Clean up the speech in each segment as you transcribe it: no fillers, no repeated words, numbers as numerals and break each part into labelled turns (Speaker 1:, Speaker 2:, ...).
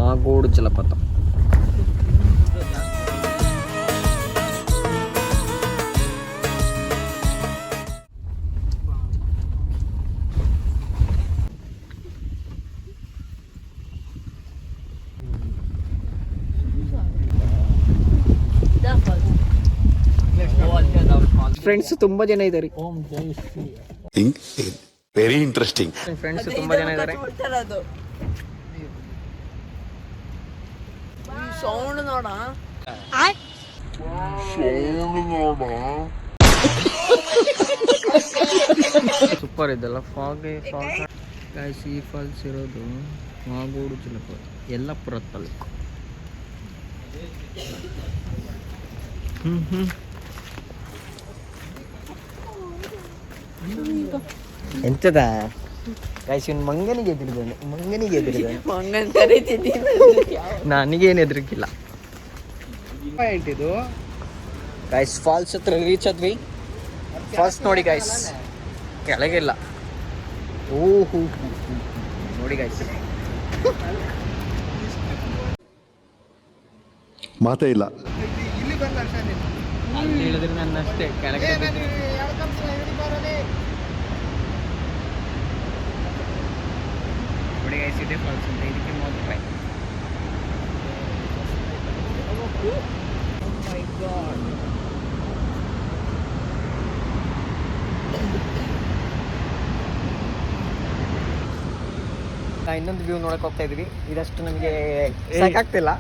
Speaker 1: ಮಾಗೋಡು ಜಲಪಾತ. ಫ್ರೆಂಡ್ಸ್ ತುಂಬಾ ಜನ ಇದ್ದಾರೆ.
Speaker 2: Very interesting.
Speaker 1: ಫ್ರೆಂಡ್ಸ್ ತುಂಬಾ ಜನ ಇದ್ದಾರೆ.
Speaker 3: ಸೌಂಡ್ ನೋಡ
Speaker 1: ಸೂಪರ್ ಇದೆಲ್ಲ. ಫಾಗ್ ಗೈಸ್, ಈ ಫಾಲ್ಸ್ ಇರೋದು ಮಾಗೋಡು ಜಲಪಾತ, ಯಲ್ಲಾಪುರ ತಾಲೂಕು. ಎಂತದ ಗೈಸ್, ಇವ್ನು ಮಂಗನಿಗೆ ಎದುರಿದಾನೆ,
Speaker 3: ಮಂಗನ್ ಕರೀತಿದ್ದೀನಿ.
Speaker 1: ನನಗೇನು ಎದುರಿಗಿಲ್ಲ.
Speaker 4: ಇದು
Speaker 1: ಗೈಸ್ ಫಾಲ್ಸ್ ಹತ್ರ ರೀಚ್ ಆದ್ವಿ. ಫಾಲ್ಸ್ ನೋಡಿ ಗೈಸ್, ಕೆಳಗಿಲ್ಲ. ಓಹೋ ನೋಡಿ ಗೈಸ್,
Speaker 2: ಮಾತೇ ಇಲ್ಲ.
Speaker 4: ಇಲ್ಲಿ ಬಂದ
Speaker 1: ಅಲ್ಲಿ ಹೇಳಿದ್ರೆ ನನ್ನ ಅಷ್ಟೇ ಕೆಳಗೆ. ನೋಡಿ ಗೈಸ್, ಇದೆ ಫಾಲ್ಸ್ ಅಂತ. ಇದಕ್ಕೆ ಮೊದಲು ಟ್ರೈ. ಇನ್ನೊಂದು ವ್ಯೂ ನೋಡಕ್ ಹೋಗ್ತಾ ಇದೀವಿ. ಇದಷ್ಟು ನಮಗೆ ಸಾಕಾಗ್ತಿಲ್ಲ.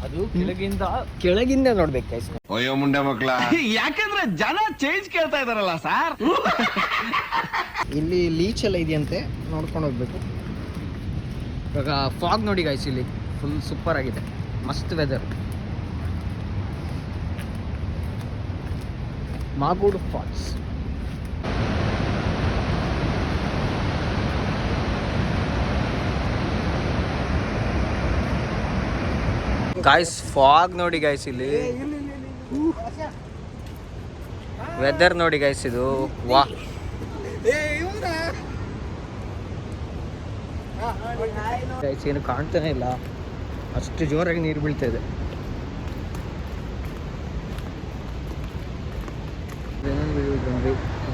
Speaker 1: ಅದು ಕೆಳಗಿಂದ ನೋಡ್ಬೇಕು ಗೈಸ್.
Speaker 2: ಅಯ್ಯೋ ಮುಂಡೆ ಮಕ್ಕಳ,
Speaker 4: ಯಾಕಂದ್ರೆ ಜನ ಚೇಂಜ್ ಕೇಳ್ತಾ ಇದಾರಲ್ಲ ಸರ್.
Speaker 1: ಇಲ್ಲಿ ಲೀಚ್ ಎಲ್ಲ ಇದೆಯಂತೆ, ನೋಡ್ಕೊಂಡು ಹೋಗ್ಬೇಕು. ಇವಾಗ ಫಾಗ್ ನೋಡಿ ಗೈಸ್, ಇಲ್ಲಿ ಫುಲ್ ಸೂಪರ್ ಆಗಿದೆ, ಮಸ್ತ್ weather. Magod Falls. Guys fog ನೋಡಿ ಗೈಸ್, ಇಲ್ಲಿ ವೆದರ್ ನೋಡಿ ಗೈಸ್, ಇದು ವಾ. ಗೈಸ್ ಏನು ಕಾಣ್ತಾನೆ ಇಲ್ಲ, ಅಷ್ಟು ಜೋರಾಗಿ ನೀರು ಬೀಳ್ತಾ ಇದೆ.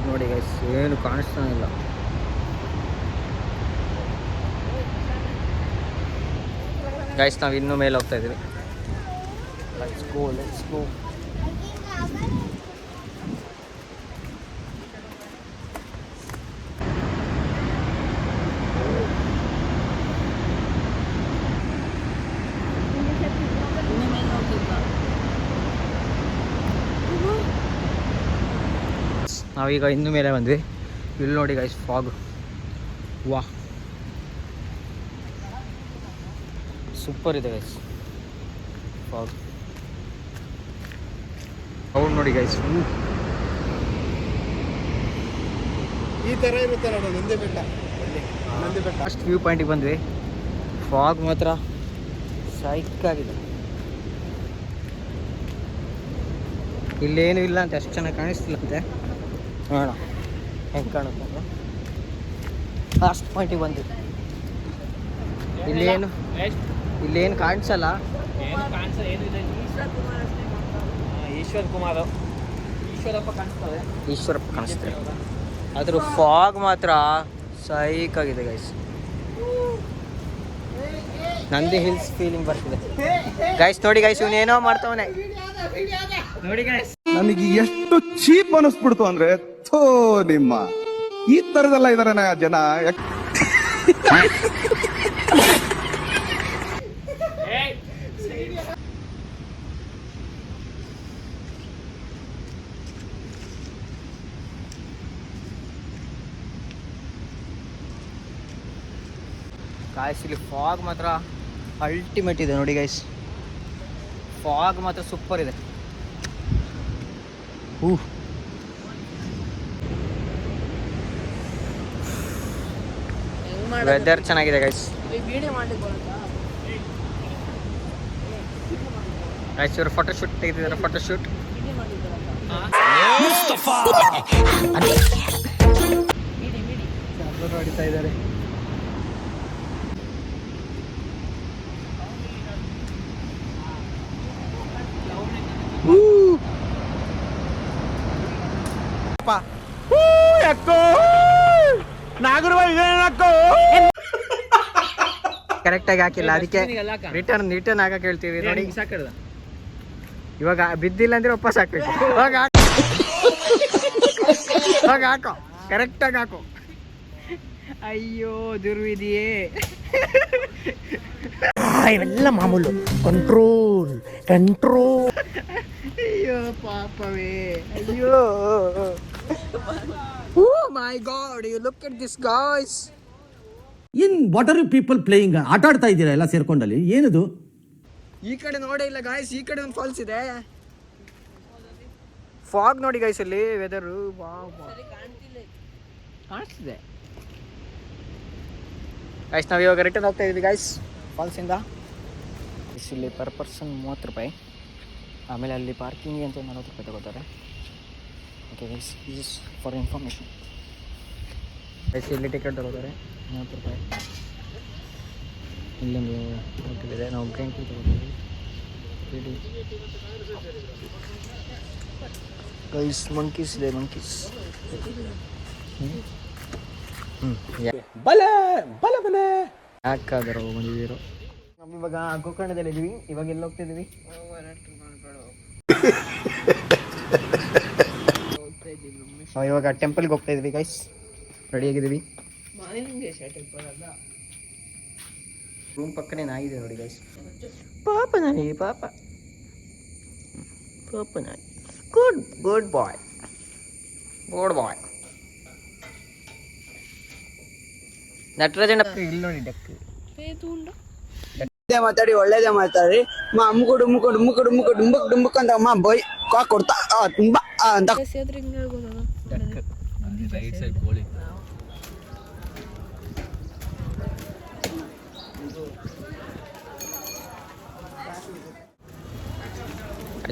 Speaker 1: ನೋಡಿ ಗೈಸ್, ಏನು ಕಾಣಿಸ್ತಾನೆ ಇಲ್ಲ. ಗೈಸ್ ನಾವು ಇನ್ನೂ ಮೇಲೆ ಹೋಗ್ತಾ ಇದೀವಿ. Let's go. ನಾವೀಗ ಇನ್ನೂ ಮೇಲೆ ಬಂದ್ವಿ. ಇಲ್ಲಿ ನೋಡಿ ಗೈಸ್ ಫಾಗ್, ವಾ ಸೂಪರ್ ಇದೆ ಗೈಸ್ ಫಾಗ್. ಅವ್ರು ನೋಡಿ ಗೈಸ್,
Speaker 4: ಈ ತರ ಇರುತ್ತೆ ನೋಡಿ ನಂದಿ ಬೆಟ್ಟ.
Speaker 1: ಫಸ್ಟ್ ವ್ಯೂ ಪಾಯಿಂಟಿಗೆ ಬಂದ್ವಿ. ಫಾಗ್ ಮಾತ್ರ ಸೈಕಾಗಿದೆ. ಇಲ್ಲೇನು ಇಲ್ಲ ಅಂತ, ಅಷ್ಟು ಚೆನ್ನಾಗಿ ಕಾಣಿಸ್ತಿಲ್ಲ ಅಂತೆ. ನೋಡೋಣ ಹೆಂಗೆ ಕಾಣುತ್ತೆ. ಲಾಸ್ಟ್ ಪಾಯಿಂಟಿಗೆ ಬಂದ್ವಿ. ಇಲ್ಲೇನು ಕಾಣಿಸಲ್ಲ. ಈಶ್ವರಪ್ಪ ಕಾಣಿಸ್ತಾರೆ. ಆದರೂ ಫಾಗ್ ಮಾತ್ರ ಸೈಕಾಗಿದೆ ಗೈಸ್. ನಂದಿ ಹಿಲ್ಸ್ ಫೀಲಿಂಗ್ ಬರ್ತಿದೆ ಗೈಸ್. ನೋಡಿ ಗೈಸ್, ಇವನೇನೋ ಮಾಡ್ತಾವನೆ ನೋಡಿ ಗೈಸ್.
Speaker 5: ನನಗೆ ಎಷ್ಟು ಚೀಪ್ ಅನಿಸ್ಬಿಡ್ತು ಅಂದ್ರೆ, ಥೋ ನಿಮ್ಮ ಈ ತರದೆಲ್ಲ ಇದಾರೆ ಜನ.
Speaker 1: ಗಾಯ್ಸ್ ಇಲ್ಲಿ ಫಾಗ್ ಮಾತ್ರ ಅಲ್ಟಿಮೇಟ್ ಇದೆ ನೋಡಿ ಗೈಸ್. ಫಾಗ್ ಮಾತ್ರ ಸೂಪರ್ ಇದೆ. ವೆದರ್ ಚೆನ್ನಾಗಿದೆ ಗೈಸ್. ಗೈಸ್ ಇವರು ಫೋಟೋ ಶೂಟ್ ತೆಗೆದಿದ್ದಾರೆ. ಫೋಟೋ ಶೂಟ್ ಹೊಡಿತಾ ಇದ್ದಾರೆ.
Speaker 4: ಹಾಕಪ್ಪ.
Speaker 1: ಕರೆಕ್ಟಾಗಿ ಹಾಕಿಲ್ಲ, ಅದಕ್ಕೆ ರಿಟರ್ನ್ ಹಾಕಕ್ ಹೇಳ್ತೀವಿ ನೋಡಿ. ಇವಾಗ ಬಿದ್ದಿಲ್ಲ ಅಂದ್ರೆ ವಾಪಸ್ ಹಾಕ್ಬೇಕು. ಹೋಗ ಹಾಕೋ, ಕರೆಕ್ಟಾಗಿ ಹಾಕೋ. ಅಯ್ಯೋ ದುರ್ವಿಧಿಯೇ.
Speaker 3: ಇವೆಲ್ಲ ಮಾಮೂಲು. ಕಂಟ್ರೋಲ್.
Speaker 1: ಅಯ್ಯೋ ಪಾಪವೇ, ಅಯ್ಯೋ. Oh my God, you look at this guys.
Speaker 6: What are you people playing? ಆಟ ಆಡ್ತಾ ಇದ್ದೀರಾ ಎಲ್ಲ ಸೇರ್ಕೊಂಡಲ್ಲಿ? ಏನಿದು?
Speaker 1: ಈ ಕಡೆ ನೋಡೇ ಇಲ್ಲ ಗಾಯ್ಸ್, ಈ ಕಡೆ ಒಂದು ಫಾಲ್ಸ್ ಇದೆ. ಫಾಗ್ ನೋಡಿ ಗೈಸ್, ಅಲ್ಲಿ ವೆದರು ಕಾಣಿಸ್ತಿದೆ ಗೈಸ್. ನಾವು ಇವಾಗ ರಿಟರ್ನ್ ಹೋಗ್ತಾ ಇದ್ವಿ ಗೈಸ್ ಫಾಲ್ಸಿಂದ. ಇಲ್ಲಿ ಪರ್ ಪರ್ಸನ್ 30 ರೂಪಾಯಿ, ಆಮೇಲೆ ಅಲ್ಲಿ ಪಾರ್ಕಿಂಗ್ ಅಂತ 40 ರೂಪಾಯಿ ತಗೋತಾರೆ. Okay guys, this for information guys. ಇಲ್ಲಿ ಟಿಕೆಟ್ ತಗೋತಾರೆ 30 ರೂಪಾಯಿ. ಇಲ್ಲೊಂದು ಹೋಟೆಲ್ ಇದೆ, ನಾವು ಬ್ಯಾಂಕ್ ತಗೋತೀವಿ ಗೈಸ್. ಮಂಕೀಸ್ ಇದೆ, ಮಂಕೀಸ್. ಯಾಕಾದರೂ ಬಂದಿದ್ದೀರೋ. ನಾವು ಇವಾಗ ಗೋಕರ್ಣದಲ್ಲಿ ಇದೀವಿ. ಇವಾಗ ಎಲ್ಲಿ ಹೋಗ್ತಿದ್ದೀವಿ? ನಾವು ಇವಾಗ ಟೆಂಪಲ್ಗೆ ಹೋಗ್ತಾ ಇದ್ವಿ ಗೈಸ್. ರೆಡಿ ಆಗಿದ್ದೀವಿ. ರೂಮ್ ಪಕ್ಕನೇ ನಾಯಿದೆ ನೋಡಿ ಗೈಸ್. ಪಾಪ ನಾಯಿ, ಪಾಪ ನಾಯಿ. ಗುಡ್ ಬಾಯ್. ನಟರಾಜನ ಇಲ್ಲಿ ನೋಡಿ ಡಕ್.
Speaker 7: ಮಾತಾಡಿ ಒಳ್ಳೇದೇ ಮಾತಾಡಿ. ಡುಂಬುಕ್ ಅಂತ ಅಮ್ಮ ಬೈ ಕಾ ಕೊಡ್ತಾ ತುಂಬಾ ಅಂತ.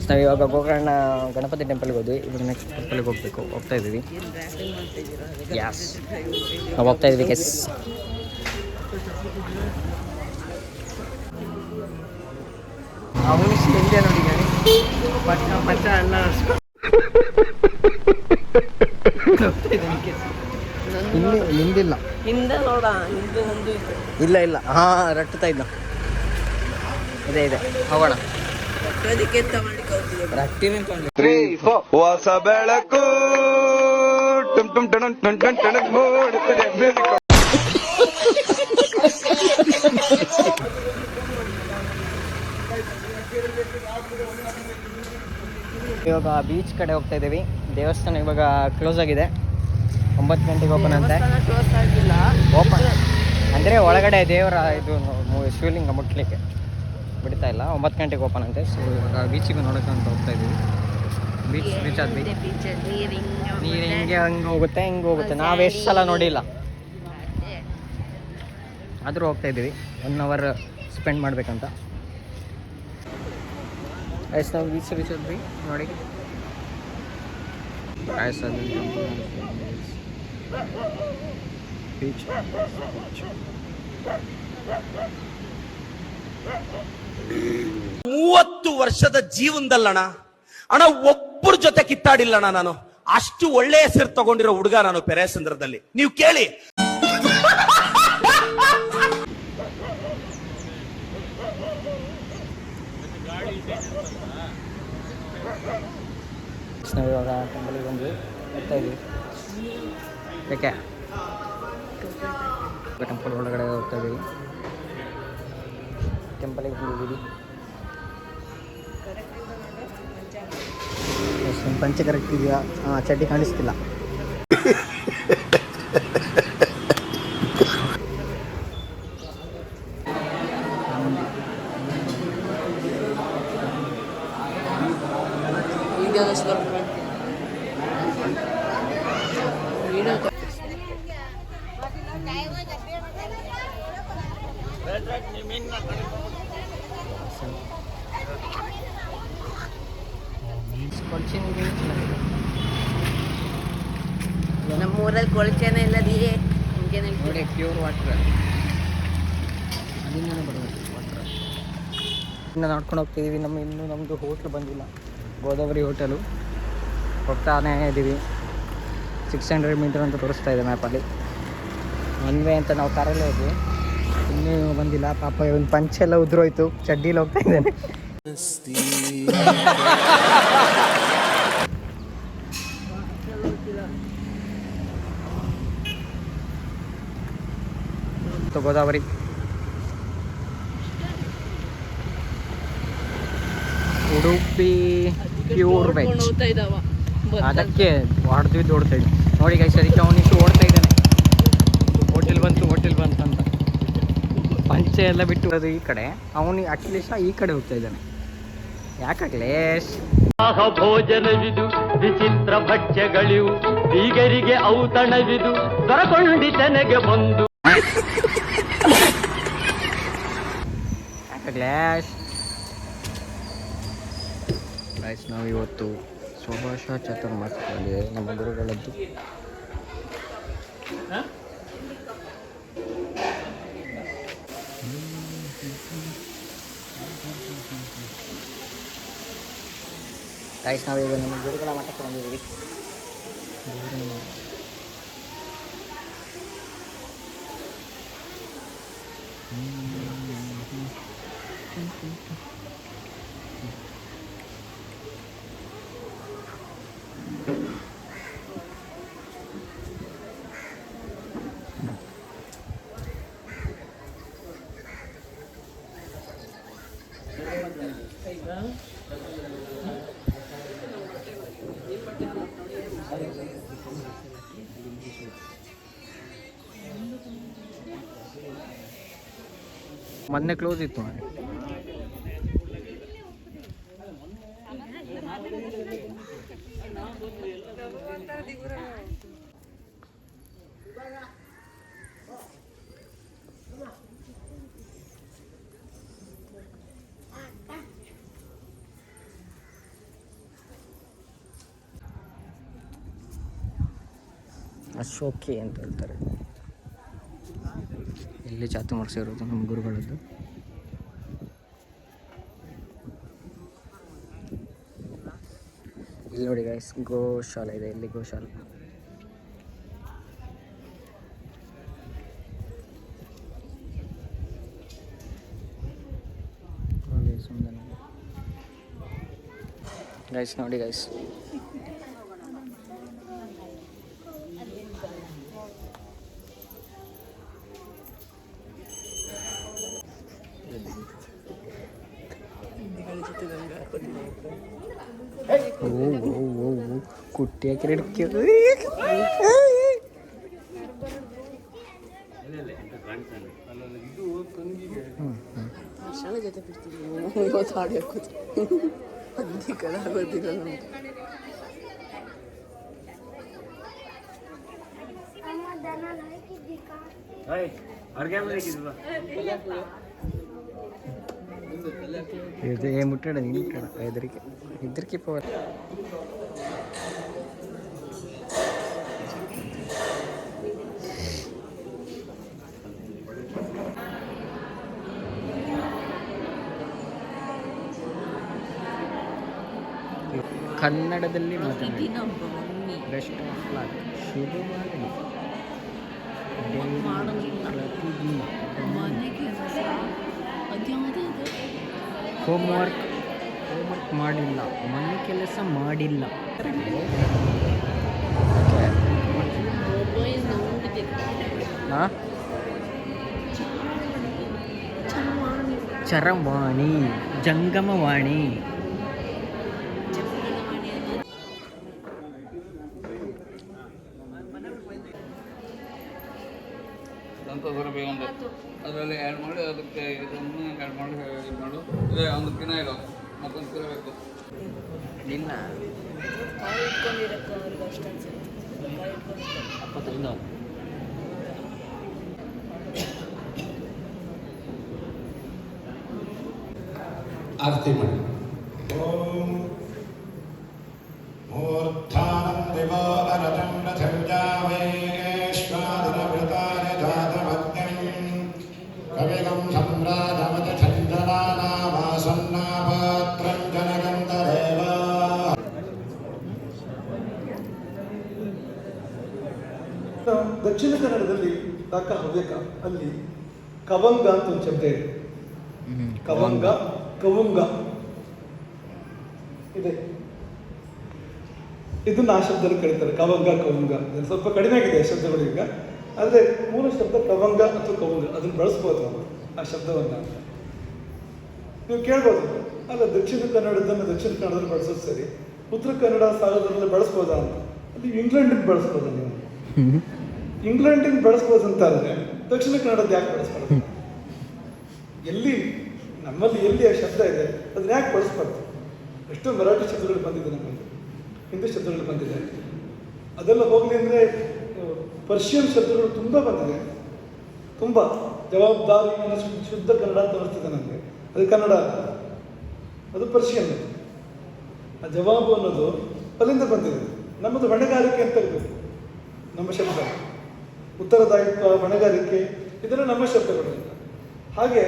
Speaker 7: ನಾವು ಇವಾಗ ಗೋಕರ್ಣ ಗಣಪತಿ ಟೆಂಪಲ್ಗೆ ಹೋದ್ವಿ. ಇವಾಗ ನೆಕ್ಸ್ಟ್ ಟೆಂಪಲ್ಗೆ ಹೋಗ್ತಾ ಇದ್ದೀವಿ. ಯಾಸ್, ನಾವು ಹೋಗ್ತಾ ಇದ್ವಿ ಕೆಸ್. ಅವನಿಷ್ಟು ಹಿಂದೆ ನೋಡಿ ಗಾಡಿ ಪಟ್ಟ ಎಲ್ಲ ಹಿಂದಿಲ್ಲ,
Speaker 3: ಹಿಂದೆ ನೋಡ,
Speaker 1: ಇಲ್ಲ ಹಾ ರಟ್ಟುತ್ತಾ ಇದ್ದ. ಇದೆ ಹೋಗೋಣ.
Speaker 5: ಹೊಸ ಬೆಳಕು
Speaker 1: ಇವಾಗ ಬೀಚ್ ಕಡೆ ಹೋಗ್ತಾ ಇದ್ದೀವಿ. ದೇವಸ್ಥಾನ ಇವಾಗ ಕ್ಲೋಸ್ ಆಗಿದೆ. 9 ಗಂಟೆಗೆ ಓಪನ್ ಅಂತೆ. ಓಪನ್ ಅಂದರೆ ಒಳಗಡೆ ದೇವರ ಇದು ಶಿವಲಿಂಗ ಮುಟ್ಲಿಕ್ಕೆ ಬಿಡ್ತಾ ಇಲ್ಲ. 9 ಗಂಟೆಗೆ ಓಪನ್ ಅಂತೆ. ಸೊ ಇವಾಗ ಬೀಚಿಗೆ ನೋಡೋಕೆ ಅಂತ ಹೋಗ್ತಾ ಇದ್ದೀವಿ. ಬೀಚ್ ಆದ್ವಿ. ನೀರು ಹಿಂಗೆ ಹೋಗುತ್ತೆ. ನಾವು ಎಷ್ಟು ಸಲ ನೋಡಿಲ್ಲ, ಆದರೂ ಹೋಗ್ತಾ ಇದ್ದೀವಿ. 1 ಅವರ್ ಸ್ಪೆಂಡ್ ಮಾಡಬೇಕಂತ. ಆಯ್ತು, ನಾವು ಬೀಚ್ ಆದ್ವಿ ನೋಡಿ. ಬೀಚ್
Speaker 8: 30 ವರ್ಷದ ಜೀವನದಲ್ಲಣ್ಣ ಒಬ್ಬರ ಜೊತೆ ಕಿತ್ತಾಡಿಲ್ಲಣ್ಣ ನಾನು. ಅಷ್ಟು ಒಳ್ಳೆ ಹೆಸರು ತಗೊಂಡಿರೋ ಹುಡುಗ ನಾನು ಪೆರೇಸಂದ್ರದಲ್ಲಿ. ನೀವು ಕೇಳಿ.
Speaker 1: ನಾವು ಇವಾಗ ಟೆಂಪಲ್ಗೆ ಬಂದು ಹೋಗ್ತಾ ಇದ್ವಿ. ಯಾಕೆ ಟೆಂಪಲ್ ಒಳಗಡೆ ಹೋಗ್ತಾ ಇದ್ದೀವಿ. ಟೆಂಪಲಿಗೆ ಬಂದಿದ್ದೀವಿ. ಪಂಚೆ ಕರೆಕ್ಟ್ ಇದೆಯಾ? ಚಡ್ಡಿ ಕಾಣಿಸ್ತಿಲ್ಲ.
Speaker 3: ನಮ್ಮೂರಲ್ಲಿ ಕೊಳಚೆನೇ ಇಲ್ಲದಿಯೇ
Speaker 1: ನೋಡಿ, ಪ್ಯೂರ್ ವಾಟರ್ ಅಲ್ಲಿಂದನೇ ಬರಬೇಕು ವಾಟರ್. ಇನ್ನು ನಡ್ಕೊಂಡು ಹೋಗ್ತಿದ್ದೀವಿ. ನಮ್ಮದು ಹೋಟ್ಲು ಬಂದಿಲ್ಲ, ಗೋದಾವರಿ ಹೋಟೆಲು. ಹೋಗ್ತಾನೇ ಇದ್ದೀವಿ. 600 ಮೀಟರ್ ಅಂತ ತೋರಿಸ್ತಾ ಇದೆ ಮ್ಯಾಪಲ್ಲಿ. ಒನ್ ವೇ ಅಂತ ನಾವು ಕಾರಲ್ಲೇ ಹೋದ್ವಿ, ಇನ್ನೂ ಬಂದಿಲ್ಲ. ಪಾಪ ಒಂದು ಪಂಚೆಲ್ಲ ಉದುರೋಯ್ತು, ಚಡ್ಡಿಲಿ ಹೋಗ್ತಾ ಇದ್ದಾನೆ. ಗೋದಾವರಿ ಉಡುಪಿ ಪ್ಯೂರ್ ವೆಜ್, ಅದಕ್ಕೆ ಹೊಡೆದ್ವಿ ಓಡ್ತಾ ಇದ್ವಿ ನೋಡಿ ಗೈಸ್. ಅದಕ್ಕೆ ಅವನಿಷ್ಟು ಓಡ್ತಾ ಇದ್ದಾನೆ, ಹೋಟೆಲ್ ಬಂತು ಅಂತ. ಪಂಚೆ ಎಲ್ಲ ಬಿಟ್ಟು ಅದು ಈ ಕಡೆ, ಅವನಿಗೆ ಅಟ್ಲೀಸ್ಟ್ ಈ ಕಡೆ ಹೋಗ್ತಾ ಇದ್ದಾನೆ. ಯಾಕಾಗ್ಲೇಶ್
Speaker 7: ಭೋಜನವಿದು ವಿಚಿತ್ರ ಭಕ್ಷ್ಯಗಳಿವು, ಬೀಗರಿಗೆ ಔತಣವಿದು ದೊರಕೊಂಡಿತನೆಗೆ ಬಂದು.
Speaker 1: ಯಾಕಾಗ್ಲೇಶ್ ಗೈಸ್, ನಾವು ಇವತ್ತು ಸ್ವಭಾಷ ಚಾತುರ್ಮಾಸ್ಯದಲ್ಲಿ ನಮ್ಮ ಗುರುಗಳದ್ದು ಗೈಸ್, ನಾವೀಗ ನಮ್ಮ ಗುರುಗಳ ಮಠಕ್ಕೆ ಬಂದಿದ್ದೀವಿ. ಮೊನ್ನೆ ಕ್ಲೋಸ್ ಇತ್ತು ಮಾಡಿ. ಅಶೋಕಿ ಅಂತ ಹೇಳ್ತಾರೆ. ಇಲ್ಲಿ ಚಾತುರ್ಮಾಸ್ಯ ಇರೋದು ನಮ್ಮ ಗುರುಗಳದ್ದು. ಇಲ್ಲಿ ನೋಡಿ ಗೈಸ್, ಗೋಶಾಲೆ ಇದೆ. ಇಲ್ಲಿ ಗೋಶಾಲೆ ಗೈಸ್, ನೋಡಿ ಗೈಸ್. കുട്ടിയെ കിടക്കും.
Speaker 3: ಜೊತೆ ಬಿಡ್ತೀವಿ ಇವತ್ತು ಹಾಡು ಹಾಕೋದು ಅದೇ ಕಡೆ ಆಗೋದಿಲ್ಲ ನಮಗೆ.
Speaker 1: ಇದು ಮುಟ್ಟಾಡ ನೀನು ಹೆದರಿಕೆ ಪವರ್. ಕನ್ನಡದಲ್ಲಿ ಮಾತಾಡಿ. Best of luck. ಶುರು ಮಾಡಿ ಪ್ರತಿದಿನ ಹೋಮ್ವರ್ಕ್ ಮಾಡಿಲ್ಲ, ಮನೆ ಕೆಲಸ ಮಾಡಿಲ್ಲ. ಚರವಾಣಿ, ಜಂಗಮವಾಣಿ.
Speaker 9: ಅದರಲ್ಲಿ ಆ್ಯಡ್ ಮಾಡಿ ಅದಕ್ಕೆ ಇದನ್ನು ಆ್ಯಡ್ ಮಾಡಿ ಇದು ಮಾಡು. ಇದೇ ಒಂದು ದಿನ ಇಲ್ಲ ಮತ್ತೊಂದು ತಿರಬೇಕು.
Speaker 1: ನಿನ್ನ
Speaker 4: ಆರತಿ ಮಾಡಿ. ದಕ್ಷಿಣ ಕನ್ನಡದಲ್ಲಿ ತಾಕ ಹವ್ಯಕ ಅಲ್ಲಿ ಕವಂಗ ಅಂತ ಒಂದು ಶಬ್ದ ಇದೆ. ಕವಂಗ, ಕವುಂಗ ಇದೆ. ಇದನ್ನ ಆ ಶಬ್ದದಲ್ಲಿ ಕರೀತಾರೆ, ಕವಂಗ, ಕವುಂಗ. ಸ್ವಲ್ಪ ಕಡಿಮೆ ಆಗಿದೆ ಶಬ್ದಗಳು ಈಗ, ಆದರೆ ಮೂಲ ಶಬ್ದ ಕವಂಗ ಅಥವಾ ಕವುಂಗ. ಅದನ್ನು ಬಳಸ್ಬೋದು ಅವರು ಆ ಶಬ್ದವನ್ನು. ನೀವು ಕೇಳ್ಬೋದು, ಅಲ್ಲ ದಕ್ಷಿಣ ಕನ್ನಡದನ್ನು ದಕ್ಷಿಣ ಕನ್ನಡದಲ್ಲಿ ಬಳಸೋದು ಸರಿ, ಉತ್ತರ ಕನ್ನಡ ಸಾಗರದಲ್ಲಿ ಬಳಸ್ಬೋದಾ ಅಂತ. ಅಲ್ಲಿ ಇಂಗ್ಲೆಂಡಿಗೆ ಬಳಸ್ಬೋದ ನೀವು? ಇಂಗ್ಲೆಂಡಿಗೆ ಬಳಸ್ಬೋದು ಅಂತ ಅಂದರೆ ದಕ್ಷಿಣ ಕನ್ನಡದ ಯಾಕೆ ಬಳಸ್ಬಾರ್ದು? ಎಲ್ಲಿ ನಮ್ಮಲ್ಲಿ ಎಲ್ಲಿ ಆ ಶಬ್ದ ಇದೆ ಅದನ್ನ ಯಾಕೆ ಬಳಸ್ಬಾರ್ದು? ಎಷ್ಟೋ ಮರಾಠಿ ಶಬ್ದಗಳು ಬಂದಿದೆ, ನಮ್ಮಲ್ಲಿ ಹಿಂದಿ ಶಬ್ದಗಳು ಬಂದಿದೆ. ಅದೆಲ್ಲ ಹೋಗಲಿ ಅಂದರೆ ಪರ್ಷಿಯನ್ ಶಬ್ದಗಳು ತುಂಬ ಬಂದಿದೆ, ತುಂಬ. ಜವಾಬ್ದಾರಿ ಶುದ್ಧ ಕನ್ನಡ ಅಂತ ಅನಿಸ್ತದೆ ನನಗೆ. ಅದು ಕನ್ನಡ, ಅದು ಪರ್ಷಿಯನ್. ಆ ಜವಾಬು ಅನ್ನೋದು ಅಲ್ಲಿಂದ ಬಂದಿದೆ. ನಮ್ಮದು ಹೊಣೆಗಾರಿಕೆ ಅಂತ ಇರಬೇಕು ನಮ್ಮ ಶಬ್ದ. ಉತ್ತರದಾಯಿತ್ವ, ಹೊಣೆಗಾರಿಕೆ ಇದೆಲ್ಲ ನಮ್ಮ ಶಬ್ದಗಳು. ಹಾಗೆ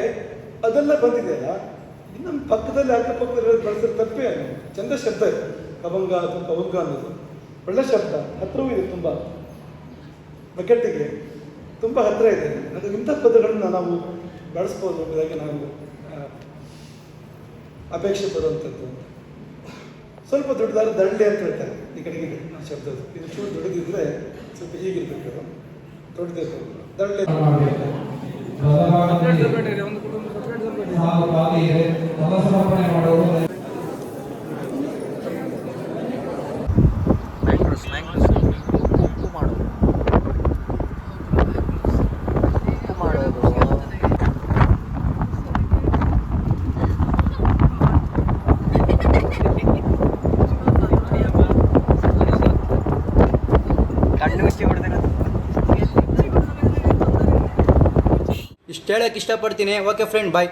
Speaker 4: ಅದೆಲ್ಲ ಬಂದಿದೆಯಲ್ಲ, ನಮ್ಮ ಪಕ್ಕದಲ್ಲಿ ಅಕ್ಕಪಕ್ಕದಲ್ಲಿ ಬಳಸಿದ ತಪ್ಪೇ ಅಲ್ಲ. ಚಂದ ಶಬ್ದ ಇದೆ ಕವಂಗ ಅಥವಾ ಕವಂಗ ಅನ್ನೋದು, ಒಳ್ಳೆ ಶಬ್ದ, ಹತ್ರವೂ ಇದೆ, ತುಂಬ ಬಕೆಟ್ಟಿಗೆ ತುಂಬ ಹತ್ತಿರ ಇದೆ. ಅದು ಇಂಥ ಪದಗಳನ್ನು ನಾವು ಬಳಸ್ಬೋದು ಎಂಬುದಾಗಿ ನಾವು ಅಪೇಕ್ಷೆ ಪಡುವಂಥದ್ದು. ಸ್ವಲ್ಪ ದೊಡ್ಡದಾದ ದಂಡೆ ಅಂತ ಹೇಳ್ತಾರೆ ಈ ಕಡೆಗೆ ಆ ಶಬ್ದದ್ದು. ಇದು ಚೂರು ದೊಡ್ಡದಿದ್ರೆ ಸ್ವಲ್ಪ ಹೀಗಿರ್ಬೇಕು, ದೊಡ್ಡದಿರ್ಬೇಕು, ದಂಡೆ.
Speaker 9: ಒಂದು ಕುಟುಂಬ
Speaker 1: ಇಷ್ಟು ಹೇಳಕ್ಕೆ ಇಷ್ಟಪಡ್ತೀನಿ. ಓಕೆ ಫ್ರೆಂಡ್, ಬಾಯ್.